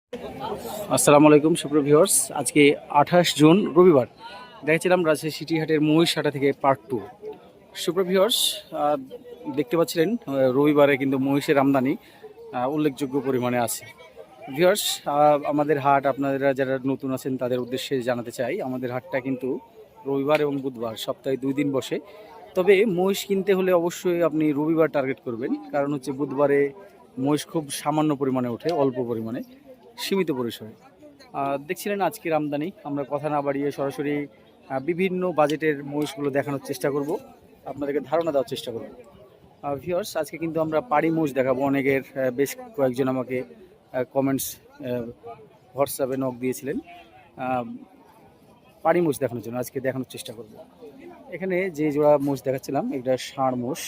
আসসালামু আলাইকুম সুপ্রিয় ভিউয়ার্স, আজকে 28 জুন রবিবার দেখছিলাম রাজশাহী সিটি হাটের মহিষ হাটা থেকে পার্ট 2। সুপ্রিয় ভিউয়ার্স, দেখতে পাচ্ছিলেন রবিবারে কিন্তু মহিষের আমদানি উল্লেখযোগ্য পরিমাণে আছে। ভিউয়ার্স, আমাদের হাট আপনারা যারা নতুন আছেন তাদের উদ্দেশ্যে জানাতে চাই, আমাদের হাটটা কিন্তু রবিবার এবং বুধবার সপ্তাহে 2 দিন বসে। তবে মহিষ কিনতে হলে অবশ্যই আপনি রবিবার টার্গেট করবেন, কারণ হচ্ছে বুধবারে মহিষ খুব সামান্য পরিমাণে ওঠে, অল্প পরিমাণে, সীমিত পরিসরে। দেখছিলেন আজকের আমদানি, আমরা কথা না বাড়িয়ে সরাসরি বিভিন্ন বাজেটের মহিষগুলো দেখানোর চেষ্টা করব, আপনাদেরকে ধারণা দেওয়ার চেষ্টা করব। ভিউয়ার্স, আজকে কিন্তু আমরা পাড়ি মহিষ দেখাবো। অনেকের বেশ কয়েকজন আমাকে কমেন্টস হোয়াটসঅ্যাপে নক দিয়েছিলেন পাড়ি মোষ দেখানোর জন্য, আজকে দেখানোর চেষ্টা করব। এখানে যে জোড়া মোষ দেখাচ্ছিলাম এটা ষাঁড় মোষ।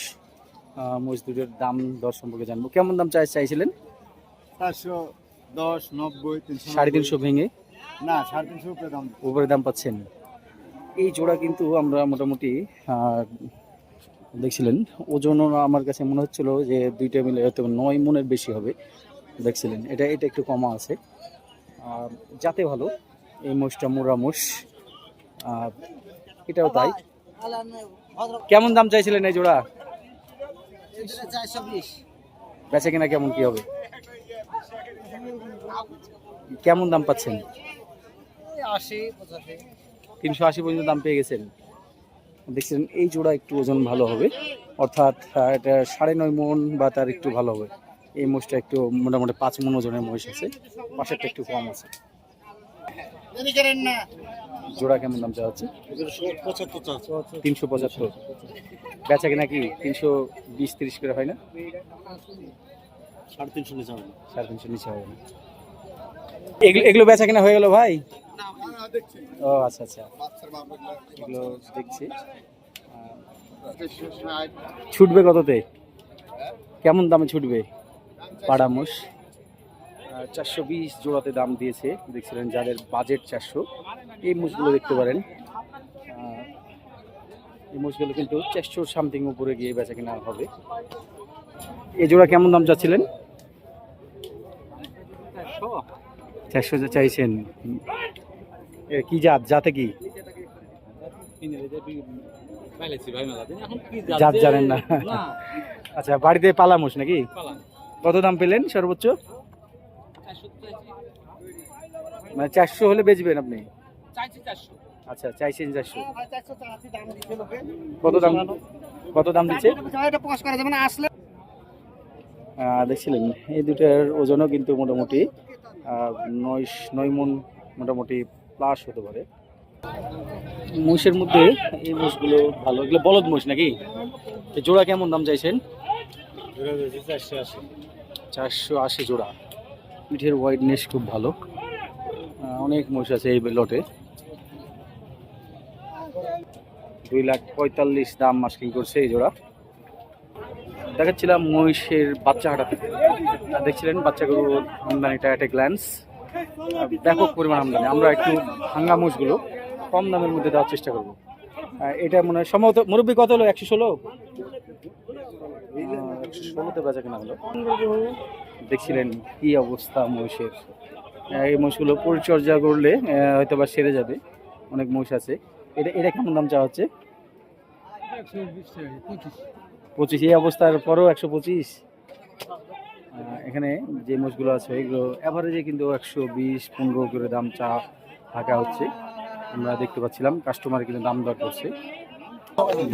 মোষ দুটোর দাম দর সম্পর্কে জানবো। কেমন দাম চাইছিলেন? 410, 90, 300, 350 ভেঙে না 350 উপরে দাম। উপরে দাম পাচ্ছেন। এই জোড়া কিন্তু আমরা মোটামুটি দেখছিলেন ওজনও আমার কাছে মনে হচ্ছিল যে দুইটা মিলে হয়তো 9 মনের বেশি হবে। দেখছিলেন এটা একটু কমা আছে, যাতে ভালো। এই মোষটা মোরা মোষ, এটাও তাই। কেমন দাম চাইছিলেন এই জোড়া? 420। বেচা কিনা কেমন কি হবে? কেমন দাম পাচ্ছেন? 80, 85। 380 পর্যন্ত দাম পেয়ে গেছেন। দেখছিলেন এই জোড়া একটু ওজন ভালো হবে, অর্থাৎ এটা 9.5 মন বা তার একটু ভালো হবে। এই মোষটা একটু মোটামুটি 5 মন ওজনের মহিষ আছে, পাশেরটা একটু কম আছে। জোড়া কেমন দাম চাওয়া হচ্ছে? 375। বেচা কিনা কি 320-30 করে হয় না? 350 নিচে হবে। 350 নিচে হবে না। এগুলো বেচা কিনা হয়ে গেল ভাই? ও আচ্ছা আচ্ছা, এগুলো দেখছি। ছুটবে কততে? কেমন দামে ছুটবে পাড়া মোষ? 420 জোড়াতে দাম দিয়েছে। দেখছিলেন যাদের বাজেট 400, এই মোষগুলো দেখতে পারেন। এই মোষগুলো কিন্তু 400 সামথিং উপরে গিয়ে বেচা কিনা হবে। এই জোড়া কেমন দাম চাচ্ছিলেন? 400 চাইছেন। কি জাতে কি জাত জানেন না? আচ্ছা, বাড়িতে পালা মোষ নাকি? কত দাম পেলেন সর্বোচ্চ? মানে 400 হলে বেচবেন আপনি? আচ্ছা, চাইছেন 400। কত দাম দিচ্ছে? দেখছিলেন এই দুটার ওজনও কিন্তু মোটামুটি 9 মন মোটামুটি প্লাস হতে পারে। মোষের মধ্যে এই মোষগুলো ভালো, এগুলো বলদ মোষ নাকি? জোড়া কেমন দাম চাইছেন? 480 জোড়া। পিঠের ওয়াইডনেস খুব ভালো, অনেক মোষ আছে এই লটে। 2,45,000 দাম মাস্কিং করছে এই জোড়া। দেখাচ্ছিলাম মহিষের বাচ্চা হাটা থেকে, দেখছিলেন বাচ্চাগুলোর আমদানিটা একটা গ্ল্যান্স, ব্যাপক পরিমাণ আমদানি। আমরা একটু ভাঙ্গা মোষগুলো কম দামের মধ্যে দেওয়ার চেষ্টা করবো। এটা মনে হয় সম্ভবত মুরব্বী কত হলো? 116। 116তে বেচা কেনা হলো। দেখছিলেন কি অবস্থা মহিষের। এই মোষগুলো পরিচর্যা করলে হয়তো বা সেরে যাবে। অনেক মোষ আছে। এটা কেমন দাম চাওয়া হচ্ছে? 25। এই অবস্থার পরেও 125। এখানে যে মোষগুলো আছে এগুলো অ্যাভারেজে কিন্তু 120-15 করে দাম চা থাকা হচ্ছে। আমরা দেখতে পাচ্ছিলাম কাস্টমার কিন্তু দাম দর করছে।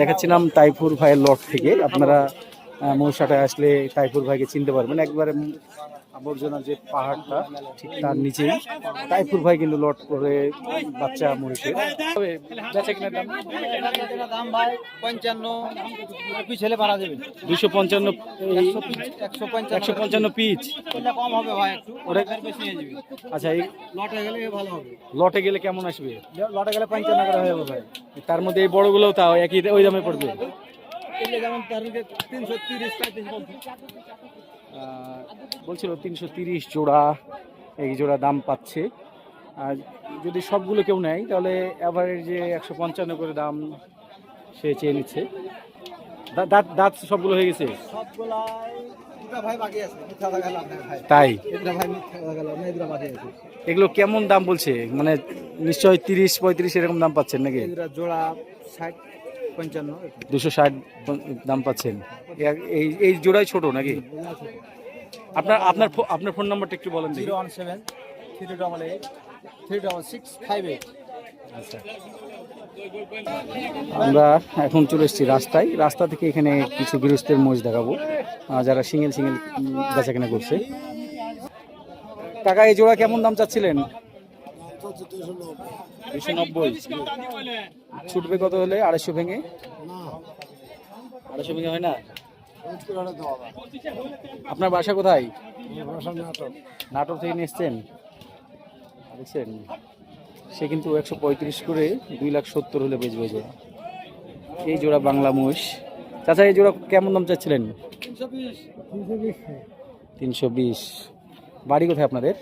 দেখাচ্ছিলাম তাইফুর ভাইয়ের লট থেকে। আপনারা মহিষাটায় আসলে তাইফুর ভাইকে চিনতে পারবেন। একবারে আবর্জনা যে পাহাড়টা ঠিক তার নিচেই তাইফুর ভাই কিন্তু লট করে বাচ্চা মহিষের। দাম ভাই 55 পিস হলে বাড়া দেবেন। 255, 155 পিচ। ওটা কম হবে ভাই, একটু ওটা বেশি হয়ে যাবে। আচ্ছা, এই লটে গেলে ভালো হবে। লটে গেলে কেমন আসবে? লটে গেলে 55 করে হয়ে যাবে ভাই। তার মধ্যে এই বড়গুলোও তাও একই ওই দামে পড়বে। যেমন তার 330, 35 বলছিল 330 জোড়া, এই জোড়া দাম পাচ্ছে। আর যদি সবগুলো কেউ নেয় তাহলে অ্যাভারেজে 155 করে দাম সে চেয়ে নিচ্ছে। দাঁত সবগুলো হয়ে গেছে? সবগুলাই দুটা ভাই বাকি আছে, মিথ্যা কথা গেল আপনার ভাই। তাই এটা ভাই মিথ্যা কথা গেল, আপনার দুটা বাকি আছে। এগুলো কেমন দাম বলছে? মানে নিশ্চয়ই 30-35 এরকম দাম পাচ্ছেন নাকি? এই দুটা জোড়া 60, 55 এরকম। 260 দাম পাচ্ছেন। এই এই জোড়াই ছোট নাকি? আপনার আপনার আপনার ফোন নাম্বারটা একটু বলেন দেখি। 017 388 36658। আচ্ছা, আমরা এখন চলে এসেছি রাস্তায়। রাস্তা থেকে এখানে কিছু গৃহস্থের মহিষ দেখাবো, যারা সিঙ্গেল সিঙ্গেল বেচা কেনা করছে। টাকা এই জোড়া কেমন দাম চাচ্ছিলেন? 290। ছুটবে কত হলে? 250 ভেঙে? 250 ভেঙে হয় না? আপনার বাসা কোথায়? নাটোর থেকে নিয়ে এসছেন? দেখছেন, সে কিন্তু 135 করে 2,70,000 হলে বেচবে জোড়া। এই জোড়া বাংলা মহিষ। চাচা এই জোড়া কেমন দাম চাচ্ছিলেন? 320। বাড়ি কোথায় আপনাদের?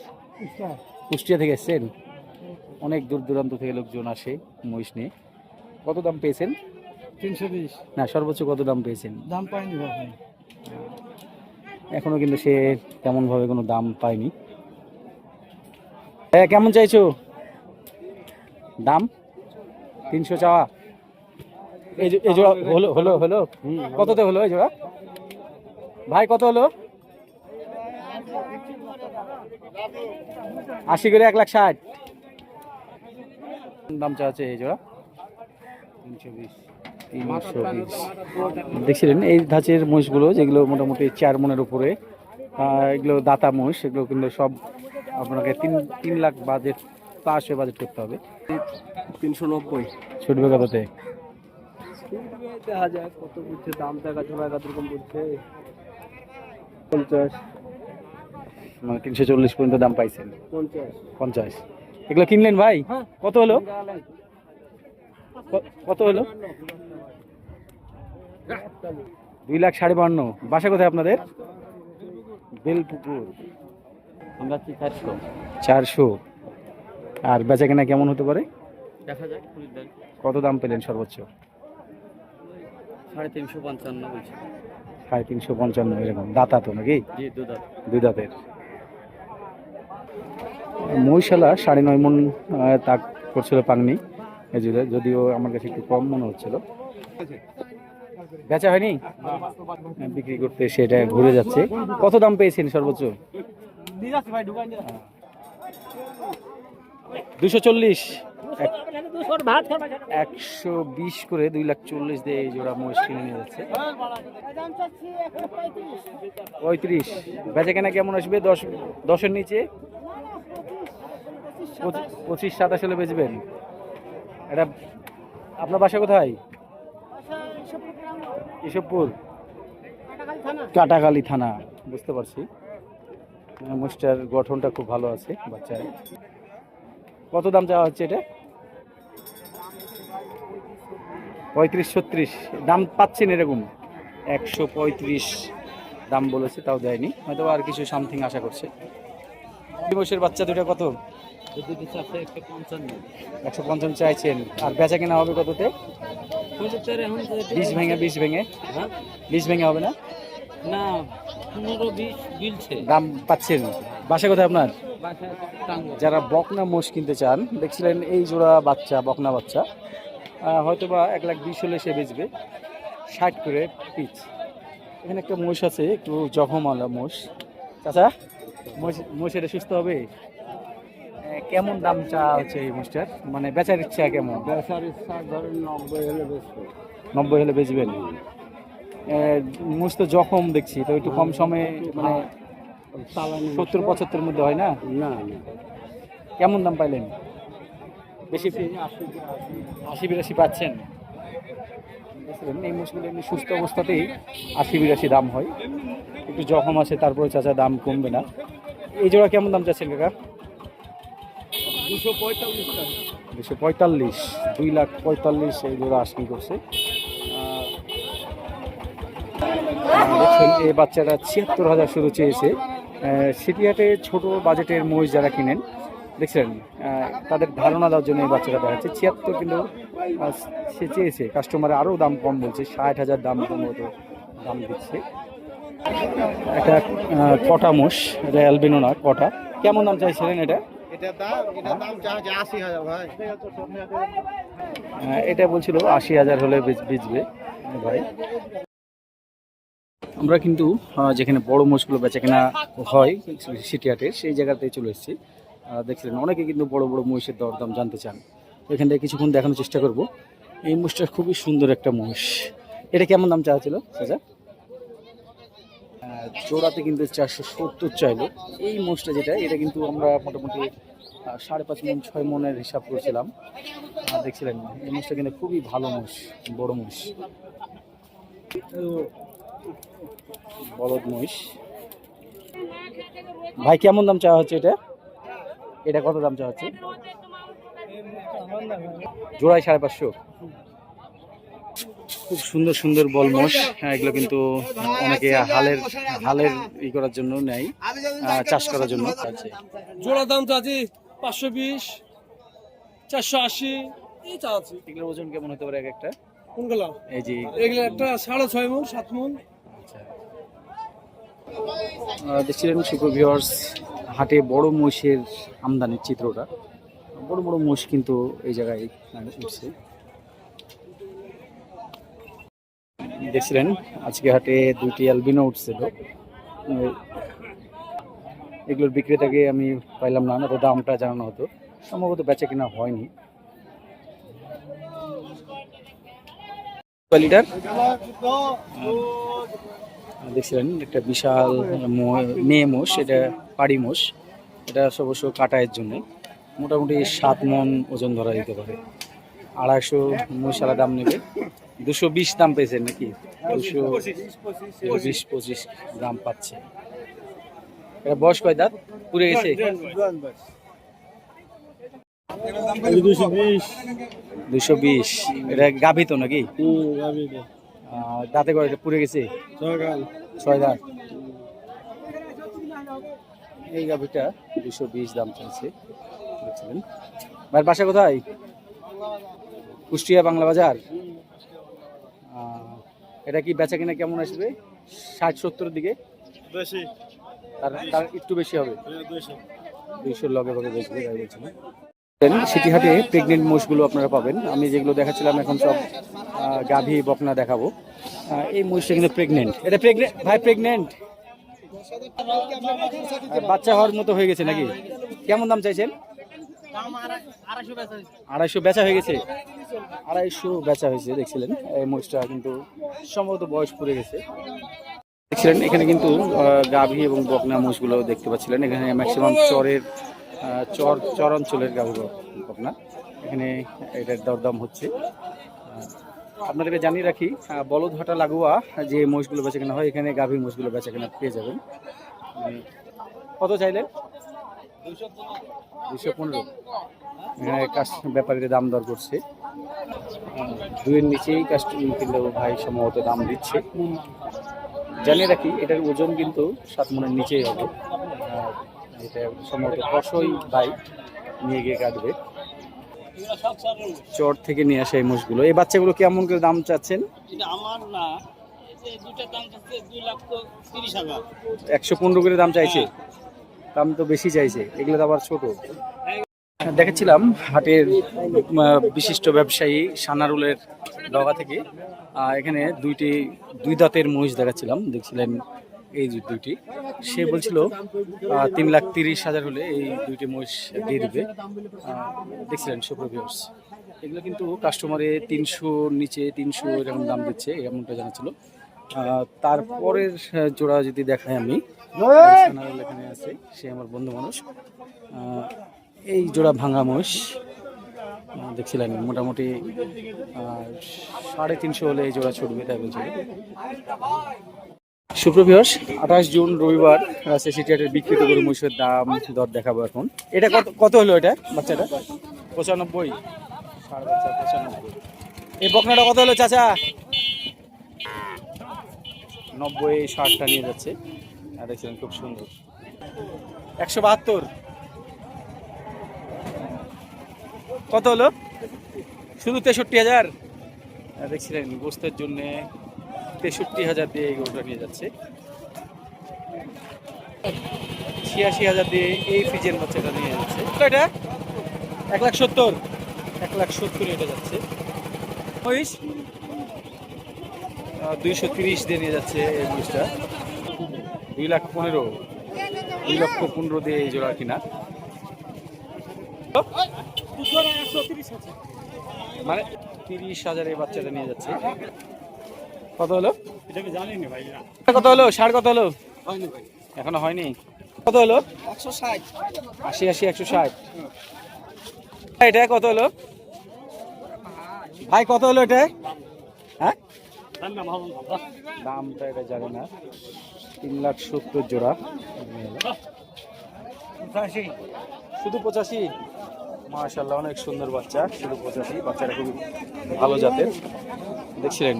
কুষ্টিয়া থেকে এসছেন? অনেক দূর দূরান্ত থেকে লোকজন আসে মহিষ নিয়ে। কত দাম পেয়েছেন? 320 না, সর্বোচ্চ কত দাম পেয়েছেন? দাম পাইনি ভাই। এখনো কিন্তু সে তেমন ভাবে কোনো দাম পায়নি। কেমন চাইছো দাম? 300 চাওয়া। এই জোড়া হলো হলো হলো কততে হলো এই জোড়া ভাই? কত হলো? 80 করে 1,60,000 দাম চাচ্ছে এই জোড়া। 320। দেখছিলেন এই ধাঁচের মহিষগুলো, যেগুলো মোটামুটি 4 মনের উপরে, এগুলো দাতা মহিষ। এগুলো কিন্তু সব আপনাকে 3 লাখ বাজেট প্লাস বাজেট করতে হবে। 390। ছুটবে কততে? দেখা যায় কত বুঝছে, দাম দেখা জোড়া এরকম বুঝছে। 50, মানে 340 পর্যন্ত দাম পাইছেন? 50, 50। এগুলো কিনলেন ভাই? কত হলো? কত হলো? 2,52,000। বাসা কোথায় আপনাদের? বেলপুকুর। আমরা 400। 400। আর বেচা কেনা কেমন হতে পারে? দেখা যাক। কত দাম পেলেন সর্বোচ্চ? 355 বলছে। 355 এরকম। দাতা তো নাকি? জি, দুধ। দুই দাঁতের মহিষালা 9.5 মন তাক করছিল পাননি এই জুড়ে, যদিও আমার কাছে একটু কম মনে হচ্ছিল। বেচা হয়নি, বিক্রি করতে সেটা ঘুরে যাচ্ছে। কত দাম পেয়েছেন সর্বোচ্চ? 240। 120 করে 2,40,000 দিয়ে এই জোড়া মহিষ কিনে নিয়ে যাচ্ছে। 35। বেচা কেনা কেমন আসবে? 10-এর নিচে? 25-27 হলে বেচবেন। এটা আপনার বাসা কোথায়? ইসবপুর, কাটাখালী থানা। বুঝতে পারছি। মহিষটার গঠনটা খুব ভালো আছে বাচ্চার। কত দাম চাওয়া হচ্ছে এটা? 35-36 দাম পাচ্ছেন এরকম? 135 দাম বলেছে, তাও দেয়নি, হয়তো আর কিছু সামথিং আশা করছে। মহিষের বাচ্চা দুটা কত? 155 চাইছেন। আর বেচা কেনা হবে কততে? 20 ভেঙে? 20 ভেঙে? 20 ভেঙে হবে না? না, 15-20 বিলছে। দাম পাচ্ছেন। বাসা কোথায় আপনার? যারা বকনা মোষ কিনতে চান, দেখছিলেন এই জোড়া বাচ্চা, বকনা বাচ্চা, হয়তো বা 1,20,000 হলে সে বেচবে। 60 করে পিচ। এখানে একটা মোষ আছে, একটু জখমালা মোষ। চাচা, মোষ এটা সুস্থ হবে? কেমন দাম চা হচ্ছে এই মোষটার? মানে বেচার ইচ্ছা কেমন? বেচার ইচ্ছা ধরেন 90 হলে বেচবো। 90 হলে বেচবেন? মোষ তো জখম দেখছি, তো একটু কম সময়ে, মানে 70-75 মধ্যে হয় না? না, কেমন দাম পাইলেন? বেশি? 80-82 পাচ্ছেন? এই মোষগুলো এমনি সুস্থ অবস্থাতেই 80-82 দাম হয়। একটু জখম আছে, তারপরে চাচা দাম কমবে না। এই জোড়া কেমন দাম চাচ্ছেন কাকা? 245। 2,45,000 এই জোড়া আশি করছে। দেখছেন এই বাচ্চাটা 76,000 শুরু চেয়েছে। সিটিহাটে ছোট বাজেটের মহিষ যারা কিনেন, দেখছেন, তাদের ধারণা দেওয়ার জন্য এই বাচ্চাটা দেখাচ্ছে। 76 কিন্তু সে চেয়েছে, কাস্টমারে আরও দাম কম বলছে। 60,000 দাম সম্ভবত দাম দিচ্ছে। একটা কটা মোষ, এটা অ্যালবিনো না, কটা। কেমন দাম চাইছিলেন এটা? এটার দাম চাচ্ছে 80,000 ভাই। এটা বলছিল 80,000 হলে বেচবে ভাই। আমরা কিন্তু যেখানে বড় মোষগুলো বেচা কেনা হয় সিটি হাটে, সেই জায়গাতেই চলে এসেছি। দেখছিলেন অনেকে কিন্তু বড় বড় মহিষের দরদাম জানতে চান। এখান থেকে কিছুক্ষণ দেখানোর চেষ্টা করব। এই মোষটা খুবই সুন্দর একটা মোষ। এটা কেমন দাম চাওয়া ছিল চাচা? জোড়াতে কিন্তু 470 চাইলো। এই মোষটা যেটা, এটা কিন্তু আমরা মোটামুটি 5.5 মন 6 মনের হিসাব করেছিলাম। দেখছিলেন এই মোষটা কিন্তু খুবই ভালো মোষ, বড় মোষ, বলদ মহিষ। ভাই কেমন দাম চাওয়া হচ্ছে এটা? এটা কত দাম চাওয়া হচ্ছে? জোড়ায় 550। খুব সুন্দর সুন্দর বল মোষ। এগুলো কিন্তু অনেকে হালের ই করার জন্য নেয়, চাষ করার জন্য। জোড়া দাম চাচ্ছি 520, 480 এই চাচ্ছি। এগুলোর ওজন কেমন হতে পারে এক একটা? কোনগুলো? এই যে এগুলো একটা 6.5 মণ 7 মণ। দেখছিলেন সুপার ভিউয়ার্স, হাটে বড় মহিষের আমদানির চিত্রটা। বড় বড় মহিষ কিন্তু এই জায়গায় উঠছে। দেখছিলেন আজকে হাটে 2টি অ্যালবিনো উঠছিল। এগুলোর বিক্রেতাকে আমি পাইলাম না, তো দামটা জানানো হতো। সম্ভবত বেচা কিনা হয়নি। লিটার দেখছিলেন একটা বিশাল মেয়ে মোষ, এটা পাড়ি মোষ। এটা অবশ্য কাটায়ের জন্য মোটামুটি 7 মন ওজন ধরা দিতে পারে। 250 মহিষালা দাম নেবে। 220 দাম পেয়েছেন নাকি? 220-25 দাম পাচ্ছে। এটা বয়স কয় দাঁত? পুড়ে গেছে? 220। এটা গাভী তো নাকি? দাঁতে করে পুড়ে গেছে? 6 দাঁত। এই গাভীটা 220 দাম চাইছে। বুঝছিলেন ভাইয়ের বাসা কোথায়? কুষ্টিয়া বাংলা বাজার। এটা কি বেচা কিনা কেমন আসবে? 60-70 দিকে? তার একটু বেশি হবে, 200 লগে ভাগে বেচবে তাই বলছিলেন। সিটি হাটে প্রেগনেন্ট মোষগুলো আপনারা পাবেন। আমি যেগুলো দেখাচ্ছিলাম এখন সব গাভী বকনা দেখাবো। এই মোষটা কিন্তু প্রেগনেন্ট। এটা প্রেগনেন্ট ভাই? প্রেগনেন্ট বাচ্চা হওয়ার মতো হয়ে গেছে নাকি? কেমন দাম চাইছেন? 250 বেচা হয়ে গেছে। 250 বেচা হয়েছে। দেখছিলেন এই মোষটা কিন্তু সম্ভবত বয়স পড়ে গেছে। দেখছিলেন এখানে কিন্তু গাভী এবং বকনা মোষগুলো দেখতে পাচ্ছিলেন। এখানে ম্যাক্সিমাম চর অঞ্চলের গাভী বকনা। এখানে এটার দরদাম হচ্ছে। আপনাদেরকে জানিয়ে রাখি, বলদহাটা লাগোয়া যে মোষগুলো বেচা কেনা হয়, এখানে গাভীর মোষগুলো বেচা কেনা পেয়ে যাবেন। কত চাইলেন? 215। এখানে ব্যাপারীরা দাম দর করছে। 2-এর নিচেই কাস্টমার কিন্তু ভাই সম্ভবত দাম দিচ্ছে। জানিয়ে রাখি এটার ওজন কিন্তু 7 মণের নিচেই হবে। এটা সম্ভবত কষই ভাই নিয়ে গিয়ে কাটবে। চর থেকে নিয়ে আসা এই মোষগুলো। এই বাচ্চাগুলো কেমন করে দাম চাচ্ছেন? আমার না, এই দুইটার দাম চাচ্ছে 2,30,000। 115 করে দাম চাইছে। দাম তো বেশি চাইছে। এগুলো তো আবার ছোট। দেখেছিলাম হাটের বিশিষ্ট ব্যবসায়ী সানারুলের ডগা থেকে এখানে 2 দাঁতের মহিষ দেখাচ্ছিলাম। দেখছিলেন এই যে 2টি। সে বলছিল 3,30,000 হলে এই 2টি মহিষ দিয়ে দিবে। দেখছিলেন সুপার ভিউয়ার্স, এগুলো কিন্তু কাস্টমারে 300 নিচে 300 এরকম দাম দিচ্ছে, এমনটা জানাচ্ছিল। তারপরের জোড়া যদি দেখাই আমি, সানারুল এখানে আছে, সে আমার বন্ধু মানুষ। এই জোড়া ভাঙা মোষ দেখছিলেন মোটামুটি 350 হলে এই জোড়া ছুটবে তাই বলছিল। সুপ্রিয় ভিউয়ার্স, 28 জুন রবিবার রাজশাহী সিটি হাটের বিক্রিত গরু মহিষের দাম দর দেখাবো এখন। এটা কত হলো এটা বাচ্চাটা? 95। ষাঁড় বাচ্চা 95। এই বকনাটা কত হলো চাচা? 90। 60টা নিয়ে যাচ্ছে। দেখছিলেন খুব সুন্দর। 172। কত হলো? শুধু 63,000। দেখছিলেন গোস্তের জন্য 63,000 দিয়ে এই গরুটা নিয়ে যাচ্ছে। 86,000 দিয়ে এই ফ্রিজের বাচ্চাটা নিয়ে যাচ্ছে। তো এটা 1,70,000, 1,70,000 এটা যাচ্ছে। মহিষ 230 দিয়ে নিয়ে যাচ্ছে এই মহিষটা। 2,15,000, 2,15,000 দিয়ে এই জোড়া কিনা। মানে 30,000 এই বাচ্চাটা নিয়ে যাচ্ছে। কত হলো? এটা আমি জানি না ভাই। কত হলো? ষাঁড় কত হলো? এখনো হয়নি। কত হলো? 160 80, 160। এটা কত হলো ভাই? কত হলো এটা? হ্যাঁ, দামটা এটা জানি না। 3,70,000 জোড়া। শুধু 85? মাশাআল্লাহ, অনেক সুন্দর বাচ্চা। শুধু 85, বাচ্চাটা খুবই ভালো জাতের। দেখছিলেন,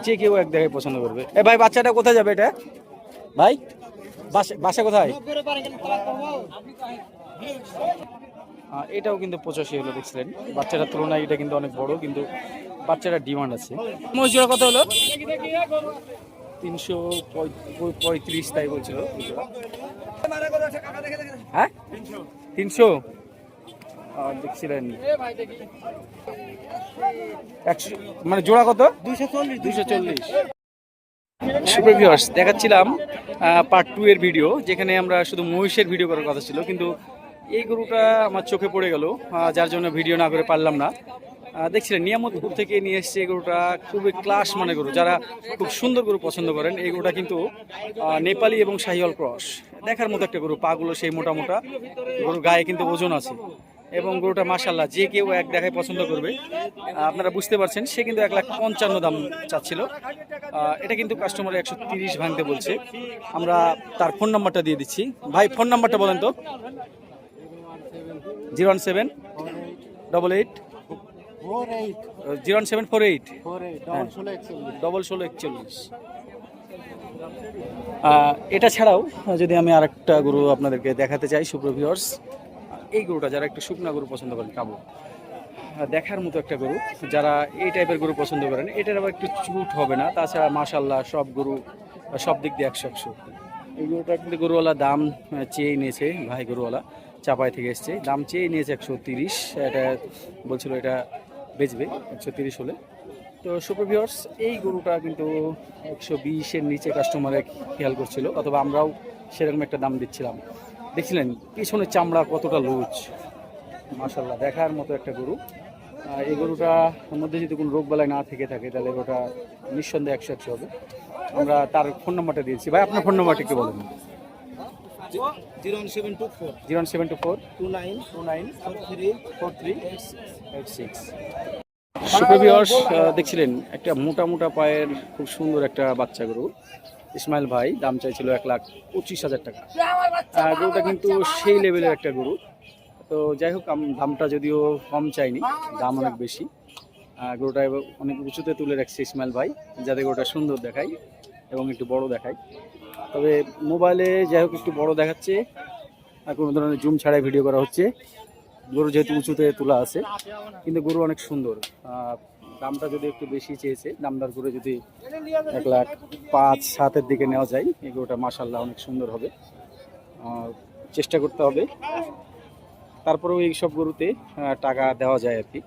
যে কেউ এক জায়গায় পছন্দ করবে। এ ভাই, বাচ্চাটা কোথায় যাবে এটা ভাই? বাসা কোথায়? এটাও কিন্তু 85 হলো। দেখছিলেন, বাচ্চাটার তুলনায় এটা কিন্তু অনেক বড়, কিন্তু বাচ্চাটার ডিমান্ড আছে। মহিষজোড়া কত হলো? 335 তাই বলছিল। হ্যাঁ, 300। দেখছিলেন 100, মানে জোড়া কত? 240। সুপ্রিয় ভিউয়ার্স, দেখাচ্ছিলাম পার্ট 2 এর ভিডিও, যেখানে আমরা শুধু মহিষের ভিডিও করার কথা ছিল, কিন্তু এই গরুটা আমার চোখে পড়ে গেল, যার জন্য ভিডিও না করে পারলাম না। দেখছিলেন, নিয়ামতপুর থেকে নিয়ে এসছে এই গরুটা। খুবই ক্লাস মানে গরু, যারা খুব সুন্দর গরু পছন্দ করেন। এই গরুটা কিন্তু নেপালি এবং শাহিওয়াল ক্রস। দেখার মতো একটা গরু, পাগুলো সেই মোটা মোটা, গরু গায়ে কিন্তু ওজন আছে। এবং গরুটা মাশাআল্লাহ যে কেউ এক দেখায় পছন্দ করবে। আপনারা বুঝতে পারছেন, সে কিন্তু 1,55,000 দাম চাচ্ছিল। এটা কিন্তু কাস্টমার 130 ভাঙতে বলছে। আমরা তার ফোন নাম্বারটা দিয়ে দিচ্ছি। ভাই, ফোন নাম্বারটা বলেন তো। 01788 01748 1641। এটা ছাড়াও যদি আমি আরেকটা গরু আপনাদেরকে দেখাতে চাই সুপ্রিয় ভিউয়ার্স, এই গরুটা যারা একটু শুকনা গরু পছন্দ করেন, কাবু দেখার মতো একটা গরু, যারা এই টাইপের গরু পছন্দ করেন। এটার আবার একটু চুট হবে না, তাছাড়া মাশাআল্লাহ সব গরু সব দিক দিয়ে 100। এই গরুটা কিন্তু গরুওয়ালা দাম চেয়ে নিয়েছে ভাই, গরুওয়ালা চাপাই থেকে এসছে, দাম চেয়ে নিয়েছে 130। এটা বলছিল এটা বেচবে 130 হলে। তো সুপ্রিয় ভিউয়ার্স, এই গরুটা কিন্তু 120-এর নিচে কাস্টমারে খেয়াল করছিল, অথবা আমরাও সেরকম একটা দাম দিচ্ছিলাম। দেখছিলেন পিছনের চামড়া কতটা লুজ, মাশাআল্লাহ দেখার মতো একটা গরু। এই গরুটার মধ্যে যদি কোনো রোগ বালাই না থেকে থাকে, তাহলে গরুটা নিঃসন্দেহে 100 হবে। আমরা তার ফোন নাম্বারটা দিয়েছি। ভাই, আপনার ফোন নাম্বারটা কি বলেন? 01724 29 4386। সুপ্রিয় ভিউয়ার্স, দেখছিলেন একটা মোটা মোটা পায়ের খুব সুন্দর একটা বাচ্চা গরু। ইসমাইল ভাই দাম চাইছিল 1,25,000 টাকা। গরুটা কিন্তু সেই লেভেলের একটা গরু। তো যাই হোক, দামটা যদিও কম চাইনি, দাম অনেক বেশি। গরুটা অনেক উঁচুতে তুলে রাখছে ইসমাইল ভাই, যাতে গরুটা সুন্দর দেখায় এবং একটু বড় দেখায়। তবে মোবাইলে যাই হোক একটু বড় দেখাচ্ছে, আর কোনো ধরনের জুম ছাড়াই ভিডিও করা হচ্ছে। গরু যেহেতু উঁচুতে তোলা আছে, কিন্তু গরু অনেক সুন্দর। দামটা যদি একটু বেশি চেয়েছে, দামদার করে যদি 1,05,000-7 দিকে নেওয়া যায়, এই গরুটা মাশাআল্লাহ অনেক সুন্দর হবে। চেষ্টা করতে হবে, তারপরেও এই সব গরুতে টাকা দেওয়া যায় আর কি।